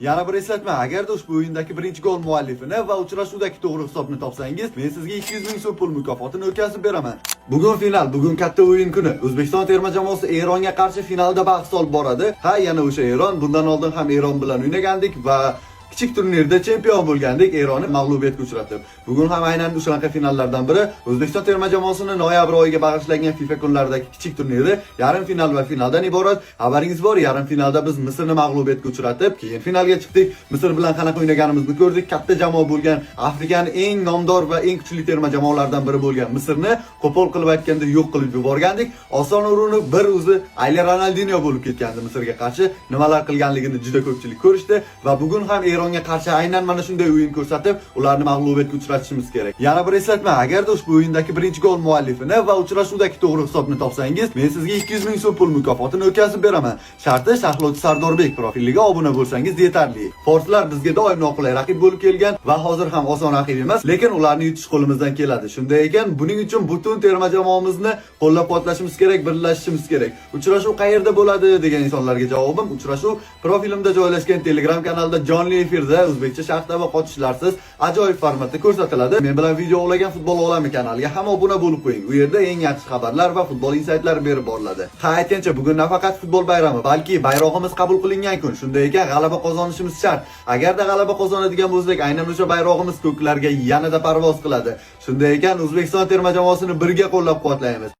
Yana bir eslatma, agarda ushbu o'yindagi birinchi gol muallifini va uchrashuvdagi to'g'ri hisobni topsangiz, men sizga 200 ming so'm pul mukofotini o'tkazib beraman. Bugun final, bugun katta o'yin kuni. O'zbekiston terma jamoasi Eronga qarshi finalda bahs olib boradi. Ha, yana o'sha Eron, bundan oldin ham Eron bilan o'ynagandik va kichik turnirda chempion bo'lgandik, Eronni mag'lubiyatga uchratib. Bugun ham aynan o'sha finallardan biri O'zbekiston terma jamoasini noyabr oyiga bag'ishlangan FIFA kunlaridagi kichik turniri yarim final va finaldan iborat. Xabaringiz bor, yarim finalda biz Misrni mag'lubiyatga uchratib, keyin finalga chiqdik. Misr bilan qanaqa o'ynaganimizni ko'rdik. Katta jamoa bo'lgan, Afrikaning eng nomdor va eng kuchli terma jamoalardan biri bo'lgan Misrni qo'pol qilib aytganda yo'q qilib yuborgandik. Oson urinib bir o'zi Ayli Ronaldinho bo'lib ketgandi Misrga qarshi. Nimalar qilganligini juda ko'pchilik ko'rishdi va bugun ham Eronga qarshi aynan mana shunday o'yin ko'rsatib, ularni mag'lubiyatga uchratishimiz kerak. Yana bir eslatma, agarda ushbu o'yindagi birinchi gol muallifini va uchrashuvdagi to'g'ri hisobni topsangiz, men sizga 200 ming so'm pul mukofotini o'tkazib beraman. Sharti Shahlovchi Sardorbek profiliga obuna bo'lsangiz yetarli. Forslar bizga doim noqulay raqib bo'lib kelgan va hozir ham oson raqib emas, lekin ularni yutish qo'limizdan keladi. Shunday ekan, buning uchun butun terma jamoamizni qo'llab-quvvatlashimiz kerak, birlashishimiz kerak. Uchrashuv qayerda bo'ladi degan insonlarga javobim, uchrashuv profilimda joylashgan Telegram kanalida jonli efirda o'zbekcha sharhda va qochishlarsiz ajoyib formatda ko'rsatiladi. Men bilan video o'lagan futbol olami kanaliga ham obuna bo'lib qo'ying. U yerda eng yaxshi xabarlar va futbol insaytlar berib boriladi. Ha, aytgancha, bugun nafaqat futbol bayrami, balki bayrog'imiz qabul qilingan kun. Shunday ekan, g'alaba qozonishimiz shart. Agarda g'alaba qozonadigan bo'lsak, aynan o'sha bayrog'imiz ko'klarga yanada parvoz qiladi. Shunday ekan, O'zbekiston terma jamoasini birga qo'llab-quvvatlaymiz.